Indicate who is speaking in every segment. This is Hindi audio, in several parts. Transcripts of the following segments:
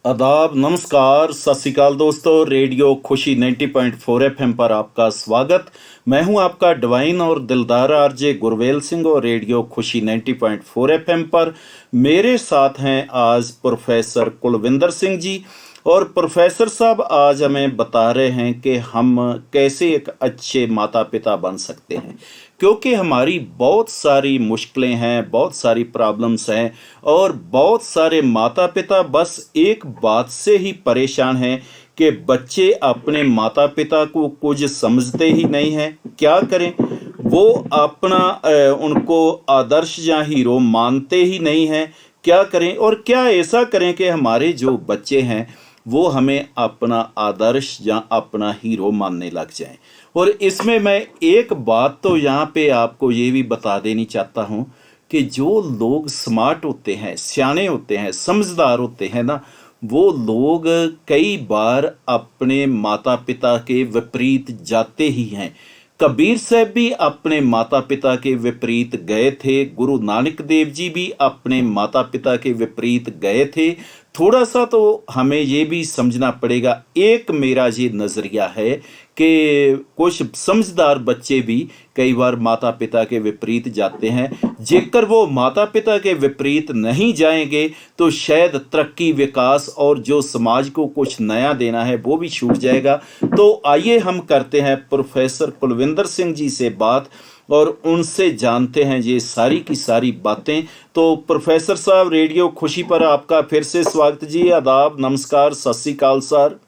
Speaker 1: आदाब, नमस्कार, सत श्री अकाल दोस्तों। रेडियो खुशी 90.4 एफएम पर आपका स्वागत। मैं हूं आपका डिवाइन और दिलदार आरजे गुरवेल सिंह और रेडियो खुशी 90.4 एफएम पर मेरे साथ हैं आज प्रोफेसर कुलविंदर सिंह जी। और प्रोफेसर साहब आज हमें बता रहे हैं कि हम कैसे एक अच्छे माता पिता बन सकते हैं, क्योंकि हमारी बहुत सारी मुश्किलें हैं, बहुत सारी प्रॉब्लम्स हैं और बहुत सारे माता पिता बस एक बात से ही परेशान हैं कि बच्चे अपने माता पिता को कुछ समझते ही नहीं हैं। क्या करें, वो अपना उनको आदर्श या हीरो मानते ही नहीं हैं। क्या करें और क्या ऐसा करें कि हमारे जो बच्चे हैं वो हमें अपना आदर्श या अपना हीरो मानने लग जाएं। और इसमें मैं एक बात तो यहाँ पे आपको ये भी बता देनी चाहता हूँ कि जो लोग स्मार्ट होते हैं, सियाने होते हैं, समझदार होते हैं ना, वो लोग कई बार अपने माता पिता के विपरीत जाते ही हैं। कबीर साहब भी अपने माता पिता के विपरीत गए थे, गुरु नानक देव जी भी अपने माता पिता के विपरीत गए थे। थोड़ा सा तो हमें ये भी समझना पड़ेगा। एक मेरा ये नज़रिया है कि कुछ समझदार बच्चे भी कई बार माता पिता के विपरीत जाते हैं। जेकर वो माता पिता के विपरीत नहीं जाएंगे तो शायद तरक्की, विकास और जो समाज को कुछ नया देना है वो भी छूट जाएगा। तो आइए हम करते हैं प्रोफेसर कुलविंदर सिंह जी से बात और उनसे जानते हैं ये सारी की सारी बातें। तो प्रोफेसर साहब, रेडियो खुशी पर आपका फिर से स्वागत जी। आदाब, नमस्कार, सत श्री अकाल सर।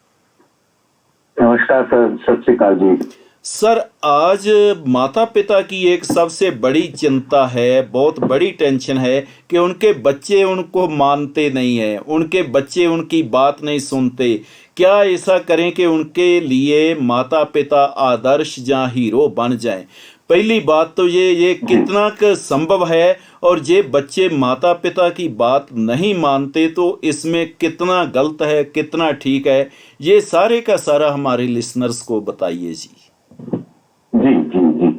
Speaker 2: नमस्कार सर, सत श्री अकाल जी।
Speaker 1: सर, आज माता पिता की एक सबसे बड़ी चिंता है, बहुत बड़ी टेंशन है कि उनके बच्चे उनको मानते नहीं हैं, उनके बच्चे उनकी बात नहीं सुनते। क्या ऐसा करें कि उनके लिए माता पिता आदर्श या हीरो बन जाएं? पहली बात तो ये कितना संभव है, और ये बच्चे माता पिता की बात नहीं मानते तो इसमें कितना गलत है, कितना ठीक है, ये सारे का सारा हमारे लिसनर्स को बताइए जी।
Speaker 2: जी जी जी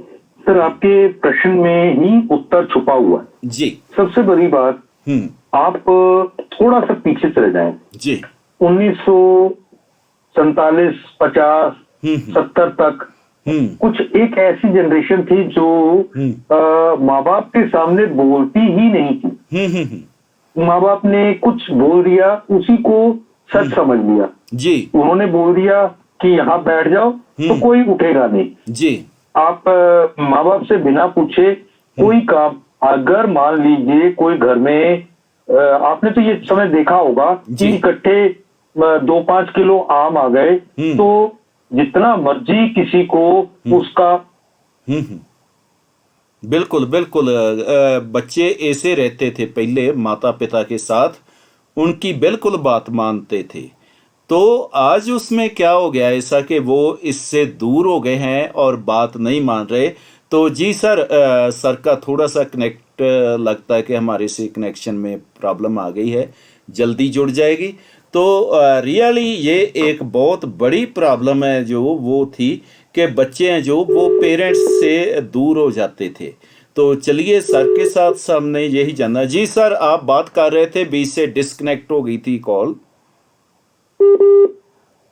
Speaker 2: सर, आपके प्रश्न में ही उत्तर छुपा हुआ है
Speaker 1: जी।
Speaker 2: सबसे बड़ी बात, आप थोड़ा सा पीछे चले जाएं
Speaker 1: जी।
Speaker 2: 1947, 50, 70 तक कुछ एक ऐसी जनरेशन थी जो माँ बाप के सामने बोलती ही नहीं थी। माँ बाप ने कुछ बोल दिया, उसी को सच समझ लिया
Speaker 1: जी।
Speaker 2: उन्होंने बोल दिया कि यहाँ बैठ जाओ तो कोई उठेगा नहीं
Speaker 1: जी।
Speaker 2: आप माँ बाप से बिना पूछे कोई काम, अगर मान लीजिए कोई घर में आपने तो ये समय देखा होगा कि इकट्ठे 2-5 किलो आम आ गए तो जितना मर्जी किसी को उसका
Speaker 1: बिल्कुल बिल्कुल। बच्चे ऐसे रहते थे पहले माता पिता के साथ, उनकी बिल्कुल बात मानते थे। तो आज उसमें क्या हो गया ऐसा कि वो इससे दूर हो गए हैं और बात नहीं मान रहे। तो जी सर, सर का थोड़ा सा कनेक्ट लगता है कि हमारे से कनेक्शन में प्रॉब्लम आ गई है, जल्दी जुड़ जाएगी। तो रियली ये एक बहुत बड़ी प्रॉब्लम है जो वो थी कि बच्चे हैं जो वो पेरेंट्स से दूर हो जाते थे। तो चलिए सर के साथ हमने यही जाना। जी सर, आप बात कर रहे थे, बीच से डिस्कनेक्ट हो गई थी कॉल।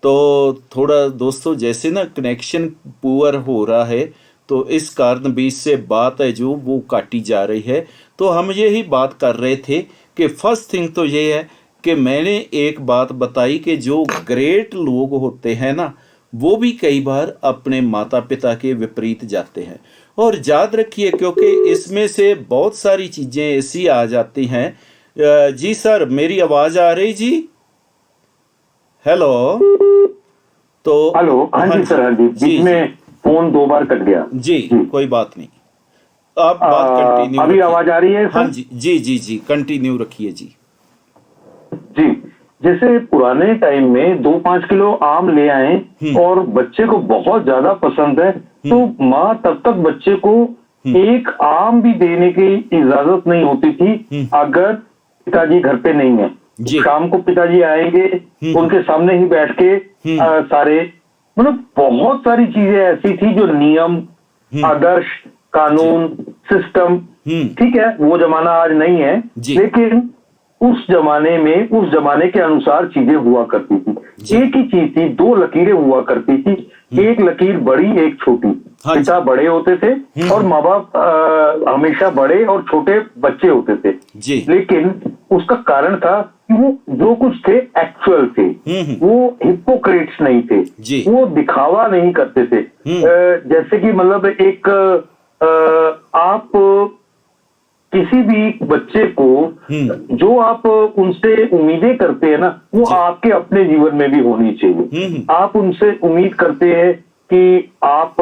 Speaker 1: तो थोड़ा दोस्तों जैसे ना कनेक्शन पुअर हो रहा है तो इस कारण बीच से बात है जो वो काटी जा रही है। तो हम यही बात कर रहे थे कि फर्स्ट थिंग तो ये है कि मैंने एक बात बताई कि जो ग्रेट लोग होते हैं ना, वो भी कई बार अपने माता पिता के विपरीत जाते हैं। और याद रखिए, क्योंकि इसमें से बहुत सारी चीज़ें ऐसी आ जाती हैं। जी सर, मेरी आवाज़ आ रही जी? हेलो। तो
Speaker 2: हेलो, हाँ जी सर, हाँ जी, बीच में फोन 2 बार कट गया।
Speaker 1: जी, कोई बात नहीं, आप बात कंटिन्यू
Speaker 2: अभी आवाज आ रही है सर?
Speaker 1: हाँ जी जी जी जी, कंटिन्यू रखिए जी।
Speaker 2: जी, जैसे पुराने टाइम में 2-5 किलो आम ले आए और बच्चे को बहुत ज्यादा पसंद है तो माँ तब तक बच्चे को एक आम भी देने की इजाजत नहीं होती थी अगर पिताजी घर पे नहीं है। शाम को पिताजी आएंगे, उनके सामने ही बैठ के सारे, मतलब बहुत सारी चीजें ऐसी थी जो नियम, आदर्श, कानून, सिस्टम, ठीक है वो जमाना आज नहीं है, लेकिन उस जमाने के अनुसार चीजें हुआ करती थी। एक ही चीज थी, दो लकीरें हुआ करती थी, एक लकीर बड़ी एक छोटी।
Speaker 1: हाँ जी।
Speaker 2: पिता बड़े होते थे और माँ बाप हमेशा बड़े और छोटे बच्चे होते थे
Speaker 1: जी।
Speaker 2: लेकिन उसका कारण था कि वो जो कुछ थे एक्चुअल थे, वो हिपोक्रेट्स नहीं थे,
Speaker 1: जी।
Speaker 2: वो दिखावा नहीं करते थे। जैसे कि मतलब एक आप किसी भी बच्चे को जो आप उनसे उम्मीदें करते हैं ना, वो
Speaker 1: जी।
Speaker 2: आपके अपने जीवन में भी होनी चाहिए। आप उनसे उम्मीद करते हैं कि आप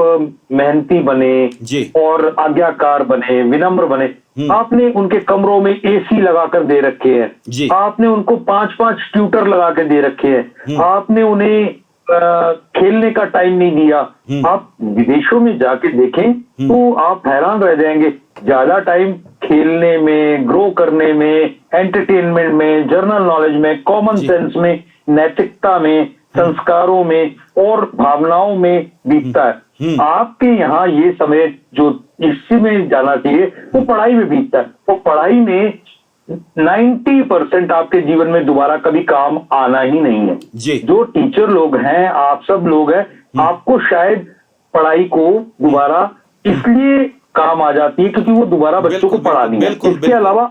Speaker 2: मेहनती बने
Speaker 1: जी।
Speaker 2: और आज्ञाकार बने, विनम्र बने। आपने उनके कमरों में एसी लगाकर दे रखे
Speaker 1: जी।
Speaker 2: हैं, आपने उनको 5-5 ट्यूटर लगा के दे रखे हैं, आपने उन्हें खेलने का टाइम नहीं दिया। आप विदेशों में जाके देखें तो आप हैरान रह जाएंगे, ज्यादा टाइम खेलने में, ग्रो करने में, एंटरटेनमेंट में, जनरल नॉलेज में, कॉमन सेंस में, नैतिकता में, संस्कारों में और भावनाओं में बीतता है। आपके यहाँ ये समय जो इसमें जाना चाहिए वो पढ़ाई में बीतता है। वो पढ़ाई में 90% आपके जीवन में दोबारा कभी काम आना ही नहीं है।
Speaker 1: जी।
Speaker 2: जो टीचर लोग हैं, आप सब लोग हैं, आपको शायद पढ़ाई को दोबारा इसलिए काम आ जाती है क्योंकि वो दोबारा बच्चों को पढ़ानी है। इसके अलावा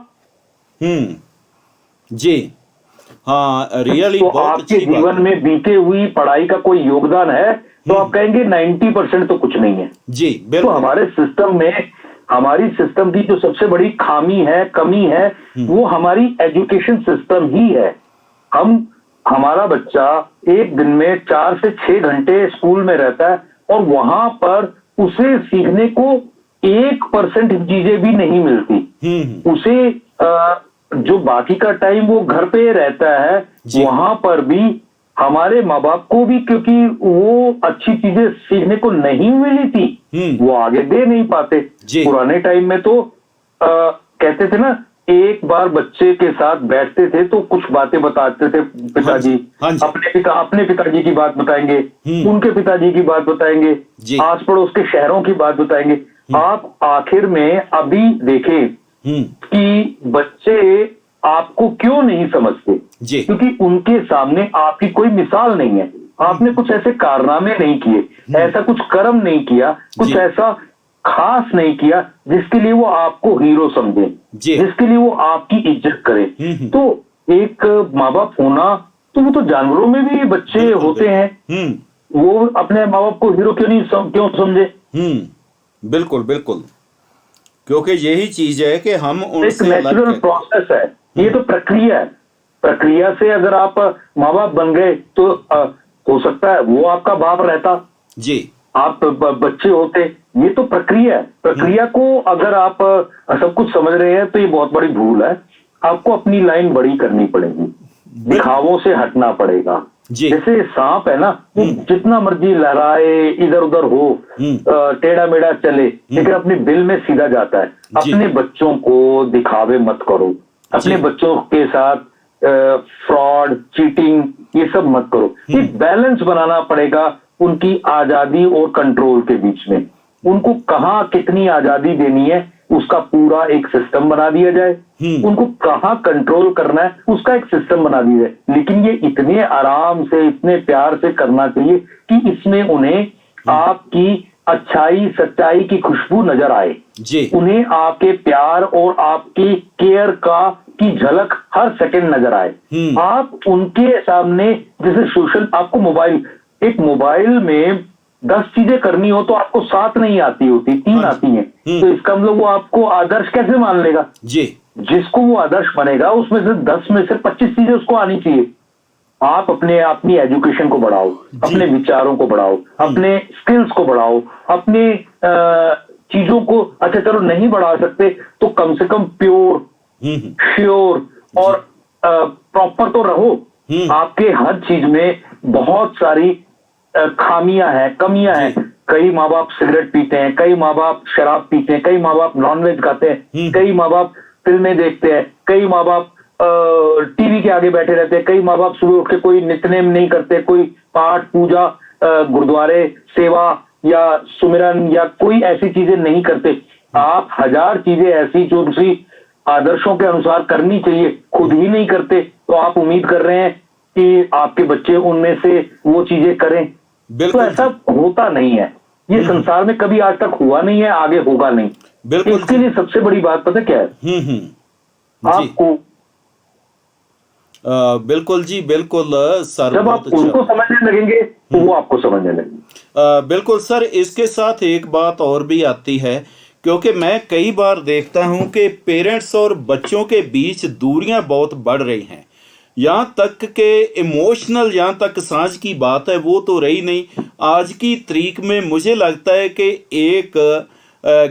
Speaker 1: जी हाँ, रियली
Speaker 2: तो
Speaker 1: बहुत
Speaker 2: आपके
Speaker 1: अच्छी बात
Speaker 2: जीवन
Speaker 1: है।
Speaker 2: में बीते हुई पढ़ाई का कोई योगदान है तो आप कहेंगे 90% तो कुछ नहीं है।
Speaker 1: जी
Speaker 2: तो
Speaker 1: बिल्कुल।
Speaker 2: हमारे सिस्टम में, हमारी सिस्टम की जो सबसे बड़ी खामी है, कमी है, वो हमारी एजुकेशन सिस्टम ही है। हमारा बच्चा एक दिन में 4 से 6 घंटे स्कूल में रहता है और वहां पर उसे सीखने को 1% चीजें भी नहीं मिलती। उसे जो बाकी का टाइम वो घर पे रहता है, वहां पर भी हमारे माँ बाप को भी, क्योंकि वो अच्छी चीजें सीखने को नहीं मिली थी, वो आगे दे नहीं पाते। पुराने टाइम में तो कहते थे ना, एक बार बच्चे के साथ बैठते थे तो कुछ बातें बताते थे पिताजी। अपने पिताजी की बात बताएंगे, उनके पिताजी की बात बताएंगे, आस पड़ोस के शहरों की बात बताएंगे। आप आखिर में अभी देखें कि बच्चे आपको क्यों नहीं समझते, क्योंकि उनके सामने आपकी कोई मिसाल नहीं है। आपने कुछ ऐसे कारनामे नहीं किए, ऐसा कुछ कर्म नहीं किया, कुछ ऐसा खास नहीं किया जिसके लिए वो आपको हीरो समझे, जिसके लिए वो आपकी इज्जत करे। तो एक माँ बाप होना, तो वो तो जानवरों में भी बच्चे होते हैं, वो अपने माँ बाप को हीरो क्यों समझे?
Speaker 1: बिल्कुल बिल्कुल, क्योंकि यही चीज है कि हम
Speaker 2: एक नेचुरल प्रोसेस है, ये तो प्रक्रिया है। प्रक्रिया से अगर आप माँ बाप बन गए तो हो सकता है वो आपका बाप रहता
Speaker 1: जी,
Speaker 2: आप बच्चे होते। ये तो प्रक्रिया है। प्रक्रिया को अगर आप सब कुछ समझ रहे हैं तो ये बहुत बड़ी भूल है। आपको अपनी लाइन बड़ी करनी पड़ेगी, दिखावों से हटना पड़ेगा। जैसे सांप है ना, वो जितना मर्जी लहराए, इधर उधर हो, टेढ़ा मेढ़ा चले, लेकिन अपने बिल में सीधा जाता है। अपने बच्चों को दिखावे मत करो, अपने बच्चों के साथ फ्रॉड, चीटिंग, ये सब मत करो। एक बैलेंस बनाना पड़ेगा उनकी आजादी और कंट्रोल के बीच में। उनको कहाँ कितनी आजादी देनी है उसका पूरा एक सिस्टम बना दिया जाए, उनको कहाँ कंट्रोल करना है उसका एक सिस्टम बना दिया जाए। लेकिन ये इतने आराम से, इतने प्यार से करना चाहिए कि इसमें उन्हें आपकी अच्छाई सच्चाई की खुशबू नजर आए, उन्हें आपके प्यार और आपकी केयर की झलक हर सेकंड नजर आए। आप उनके सामने, जैसे सोशल, आपको एक मोबाइल में 10 चीजें करनी हो तो आपको 7 नहीं आती होती, 3 आती हैं। तो इसका मतलब वो आपको आदर्श कैसे मान लेगा? जिसको वो आदर्श बनेगा उसमें से 10 में से 25 चीजें उसको आनी चाहिए। आप अपनी एजुकेशन को बढ़ाओ, अपने विचारों को बढ़ाओ, अपने स्किल्स को बढ़ाओ, अपने चीजों को, अच्छा चलो नहीं बढ़ा सकते तो कम से कम प्योर, श्योर और प्रॉपर तो रहो। आपके हर चीज में बहुत सारी खामियां हैं, कमियां हैं। कई माँ बाप सिगरेट पीते हैं, कई माँ बाप शराब पीते हैं, कई माँ बाप नॉनवेज खाते हैं, कई माँ बाप फिल्में देखते हैं, कई माँ बाप टीवी के आगे बैठे रहते हैं, कई माँ बाप सुबह उठ के कोई नित्यनेम नहीं करते, कोई पाठ पूजा, गुरुद्वारे सेवा या सुमिरन या कोई ऐसी चीजें नहीं करते। आप 1000 चीजें ऐसी जो आदर्शों के अनुसार करनी चाहिए, खुद ही नहीं करते, तो आप उम्मीद कर रहे हैं कि आपके बच्चे उनमें से वो चीजें करें। तो
Speaker 1: बिल्कुल
Speaker 2: ऐसा होता नहीं है, ये संसार में कभी आज तक हुआ नहीं है, आगे होगा नहीं।
Speaker 1: बिल्कुल
Speaker 2: इसके लिए सबसे बड़ी बात पता क्या है,
Speaker 1: जी
Speaker 2: आपको
Speaker 1: बिल्कुल जी, बिल्कुल सर,
Speaker 2: जब
Speaker 1: बहुत
Speaker 2: आप
Speaker 1: अच्छा।
Speaker 2: उनको समझने लगेंगे तो वो आपको समझने लगेंगे।
Speaker 1: बिल्कुल सर, इसके साथ एक बात और भी आती है, क्योंकि मैं कई बार देखता हूं कि पेरेंट्स और बच्चों के बीच दूरियां बहुत बढ़ रही हैं। यहाँ तक के इमोशनल, यहाँ तक सांझ की बात है वो तो रही नहीं। आज की तारीख में मुझे लगता है कि एक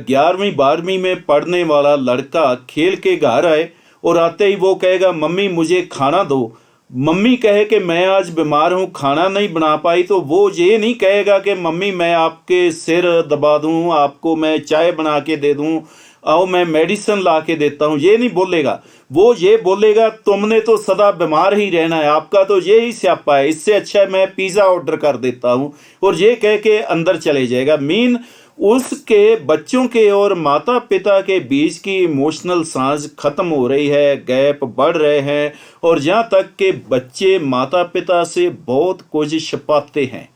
Speaker 1: 11वीं 12वीं में पढ़ने वाला लड़का खेल के घर आए और आते ही वो कहेगा मम्मी मुझे खाना दो, मम्मी कहे कि मैं आज बीमार हूँ खाना नहीं बना पाई, तो वो ये नहीं कहेगा कि मम्मी मैं आपके सिर दबा दूँ, आपको मैं चाय बना के दे दूँ, आओ मैं मेडिसिन ला के देता हूँ, ये नहीं बोलेगा। वो ये बोलेगा तुमने तो सदा बीमार ही रहना है, आपका तो ये ही स्यापा है, इससे अच्छा मैं पिज़्ज़ा ऑर्डर कर देता हूँ, और ये कह के अंदर चले जाएगा। मीन उसके बच्चों के और माता पिता के बीच की इमोशनल सांझ खत्म हो रही है, गैप बढ़ रहे हैं, और जहाँ तक के बच्चे माता पिता से बहुत कुछ छिपाते हैं,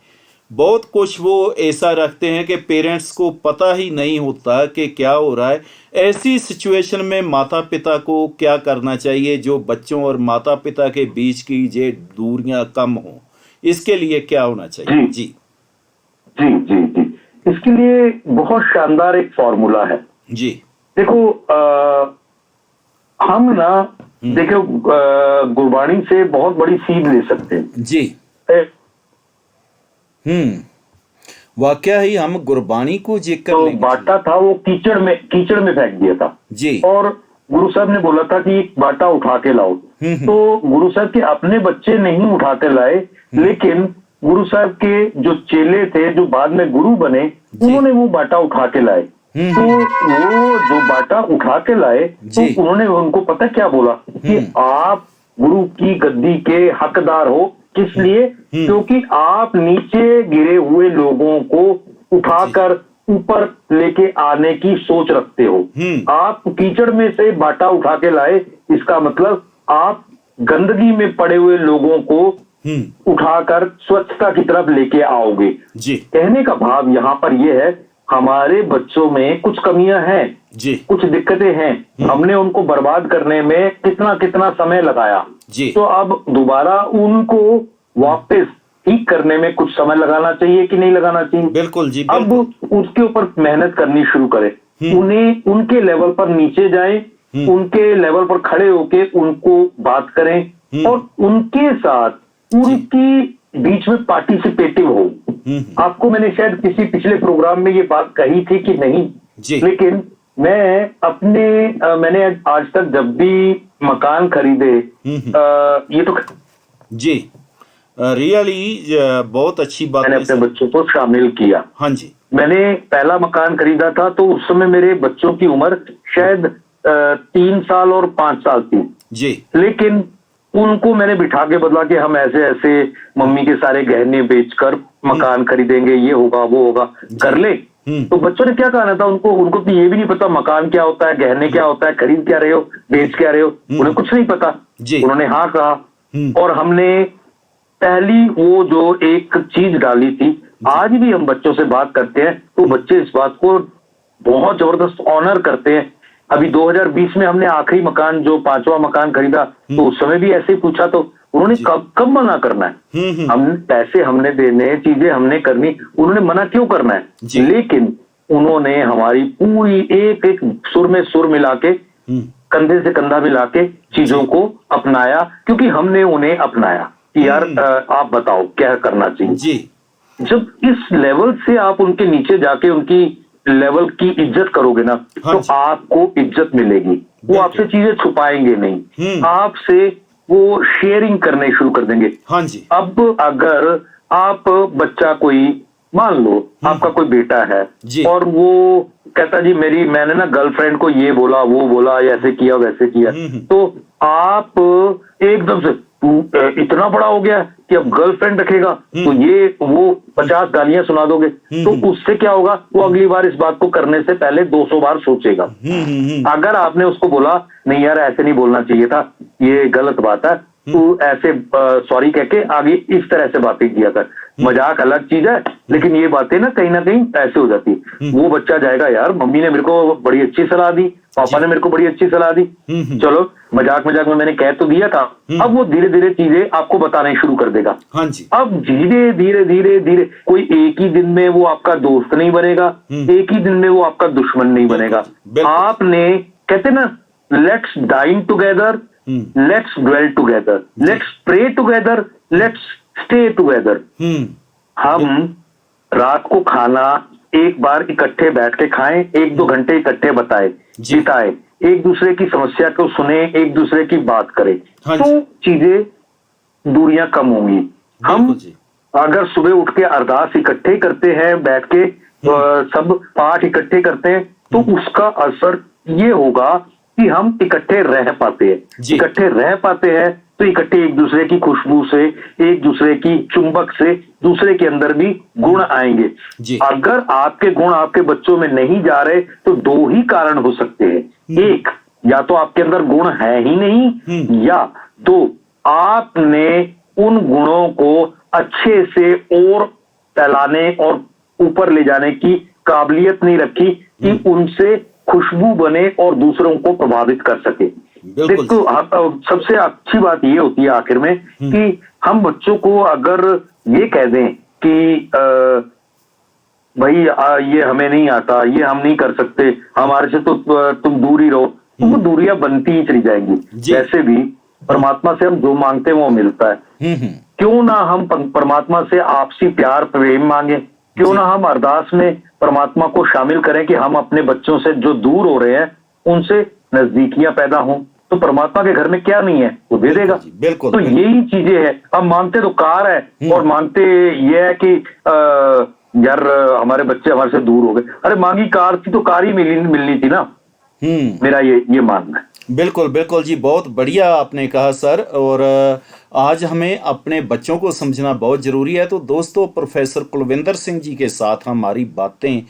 Speaker 1: बहुत कुछ वो ऐसा रखते हैं कि पेरेंट्स को पता ही नहीं होता कि क्या हो रहा है। ऐसी सिचुएशन में माता पिता को क्या करना चाहिए जो बच्चों और माता पिता के बीच की ये दूरियां कम हो, इसके लिए क्या होना चाहिए? जी
Speaker 2: जी जी जी, इसके लिए बहुत शानदार एक फॉर्मूला है।
Speaker 1: जी
Speaker 2: देखो हम ना देखो गुरबाणी से बहुत बड़ी सीख ले सकते हैं।
Speaker 1: जी वाकया ही हम गुरबाणी को जिक्र
Speaker 2: तो
Speaker 1: लेंगे।
Speaker 2: बाटा था वो कीचड़ में फेंक दिया था
Speaker 1: जी
Speaker 2: और गुरु साहब ने बोला था कि एक बाटा उठा के लाओ। तो गुरु साहब के अपने बच्चे नहीं उठा के लाए, लेकिन गुरु साहब के जो चेले थे जो बाद में गुरु बने, उन्होंने वो बाटा उठा के लाए। तो वो जो बाटा उठा के लाए तो उन्होंने उनको पता क्या बोला कि आप गुरु की गद्दी के हकदार हो। किस लिए? क्योंकि आप नीचे गिरे हुए लोगों को उठाकर ऊपर लेके आने की सोच रखते हो। आप कीचड़ में से बाटा उठा के लाए, इसका मतलब आप गंदगी में पड़े हुए लोगों को उठाकर स्वच्छता की तरफ लेके आओगे।
Speaker 1: जी
Speaker 2: कहने का भाव यहाँ पर यह है, हमारे बच्चों में कुछ कमियां हैं
Speaker 1: जी
Speaker 2: कुछ दिक्कतें हैं, हमने उनको बर्बाद करने में कितना कितना समय लगाया
Speaker 1: जी
Speaker 2: तो अब दोबारा उनको वापस ठीक करने में कुछ समय लगाना चाहिए कि नहीं लगाना चाहिए?
Speaker 1: बिल्कुल जी
Speaker 2: अब
Speaker 1: बिल्कुल।
Speaker 2: उसके ऊपर मेहनत करनी शुरू करें, उन्हें उनके लेवल पर नीचे जाएं, उनके लेवल पर खड़े होके उनको बात करें और उनके साथ उनकी बीच में पार्टिसिपेटिव हो। आपको मैंने शायद किसी पिछले प्रोग्राम में ये बात कही थी कि नहीं, लेकिन मैं मैंने आज तक जब भी मकान खरीदे ये तो
Speaker 1: जी रियली बहुत अच्छी बात
Speaker 2: मैंने अपने बच्चों को शामिल किया।
Speaker 1: हाँ जी,
Speaker 2: मैंने पहला मकान खरीदा था तो उस समय मेरे बच्चों की उम्र शायद 3 साल और 5 साल थी
Speaker 1: जी,
Speaker 2: लेकिन उनको मैंने बिठा के बदला कि हम ऐसे ऐसे मम्मी के सारे गहने बेचकर मकान खरीदेंगे, ये होगा वो होगा, कर ले। तो बच्चों ने क्या कहना था, उनको तो ये भी नहीं पता मकान क्या होता है, गहने क्या होता है, खरीद क्या रहे हो, बेच क्या रहे हो, उन्हें कुछ नहीं पता। उन्होंने हाँ कहा और हमने पहली वो जो एक चीज डाली थी। आज भी हम बच्चों से बात करते हैं तो बच्चे इस बात को बहुत जबरदस्त ऑनर करते हैं। अभी 2020 में हमने आखिरी मकान जो 5वां मकान खरीदा तो उस समय भी ऐसे ही पूछा तो उन्होंने कब मना करना है, हम पैसे हमने देने, चीजें हमने करनी, उन्होंने मना क्यों करना है? लेकिन उन्होंने हमारी पूरी एक एक सुर में सुर मिला के, कंधे से कंधा मिला के चीजों को अपनाया, क्योंकि हमने उन्हें अपनाया कि यार आप बताओ क्या करना चाहिए।
Speaker 1: जी
Speaker 2: जब इस लेवल से आप उनके नीचे जाके उनकी लेवल की इज्जत करोगे ना तो आपको इज्जत मिलेगी। वो आपसे चीजें छुपाएंगे नहीं, आपसे वो शेयरिंग करने शुरू कर देंगे।
Speaker 1: हाँ जी।
Speaker 2: अब अगर आप बच्चा कोई मान लो आपका कोई बेटा है और वो कहता जी मैंने ना गर्लफ्रेंड को ये बोला वो बोला, ऐसे किया वैसे किया, तो आप एकदम से तू इतना बड़ा हो गया कि अब गर्लफ्रेंड रखेगा, तो ये वो 50 गालियां सुना दोगे, तो उससे क्या होगा, वो अगली बार इस बात को करने से पहले 200 बार सोचेगा। अगर आपने उसको बोला नहीं यार ऐसे नहीं बोलना चाहिए था, ये गलत बात है, तू ऐसे सॉरी कह के आगे इस तरह से बातें किया कर। मजाक अलग चीज है, लेकिन ये बातें ना कहीं ऐसे हो जाती है। वो बच्चा जाएगा यार मम्मी ने मेरे को बड़ी अच्छी सलाह दी, पापा ने मेरे को बड़ी अच्छी सलाह दी, चलो मजाक मजाक में मैंने कह तो दिया था। अब वो धीरे धीरे चीजें आपको बताने शुरू कर देगा।
Speaker 1: हाँ जी।
Speaker 2: अब धीरे धीरे धीरे धीरे कोई एक ही दिन में वो आपका दोस्त नहीं बनेगा, एक ही दिन में वो आपका दुश्मन नहीं बनेगा। आपने कहते ना, let's dine together, let's dwell together, let's pray together, let's stay together. हम रात को खाना एक बार इकट्ठे बैठ के खाएं, 1-2 घंटे इकट्ठे बिताए, एक दूसरे की समस्या को सुने, एक दूसरे की बात करें, तो चीजें दूरियां कम होंगी। हम अगर सुबह उठ के अरदास इकट्ठे करते हैं, बैठ के सब पाठ इकट्ठे करते हैं, तो उसका असर ये होगा कि हम इकट्ठे रह पाते हैं। इकट्ठे रह पाते हैं तो इकट्ठे एक दूसरे की खुशबू से, एक दूसरे की चुंबक से दूसरे के अंदर भी गुण आएंगे। अगर आपके गुण आपके बच्चों में नहीं जा रहे तो 2 ही कारण हो सकते हैं। एक, या तो आपके अंदर गुण है ही नहीं, या 2, आपने उन गुणों को अच्छे से और फैलाने और ऊपर ले जाने की काबिलियत नहीं रखी कि उनसे खुशबू बने और दूसरों को प्रभावित कर सके। देखो सबसे अच्छी बात ये होती है आखिर में कि हम बच्चों को अगर ये कह दें कि भाई ये हमें नहीं आता, ये हम नहीं कर सकते, हमारे से तो तुम दूर ही रहो, तो वो दूरियां बनती ही चली जाएंगी। जैसे भी परमात्मा से हम जो मांगते हैं वो मिलता है। क्यों ना हम परमात्मा से आपसी प्यार प्रेम मांगे, क्यों ना हम अरदास में परमात्मा को शामिल करें कि हम अपने बच्चों से जो दूर हो रहे हैं उनसे नजदीकियां पैदा हों। तो परमात्मा के घर में क्या नहीं है, वो दे देगा।
Speaker 1: बिल्कुल।
Speaker 2: तो यही चीजें हैं। अब मांगते तो कार है और मांगते ये है कि यार हमारे बच्चे हमारे से दूर हो गए। अरे मांगी कार थी तो कार ही मिलनी थी ना। मेरा ये मानना है।
Speaker 1: बिल्कुल बिल्कुल जी, बहुत बढ़िया आपने कहा सर। और आज हमें अपने बच्चों को समझना बहुत ज़रूरी है। तो दोस्तों, प्रोफेसर कुलविंदर सिंह जी के साथ हमारी बातें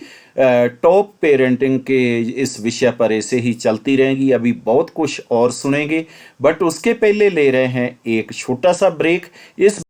Speaker 1: टॉप पेरेंटिंग के इस विषय पर ऐसे ही चलती रहेंगी। अभी बहुत कुछ और सुनेंगे, बट उसके पहले ले रहे हैं एक छोटा सा ब्रेक। इस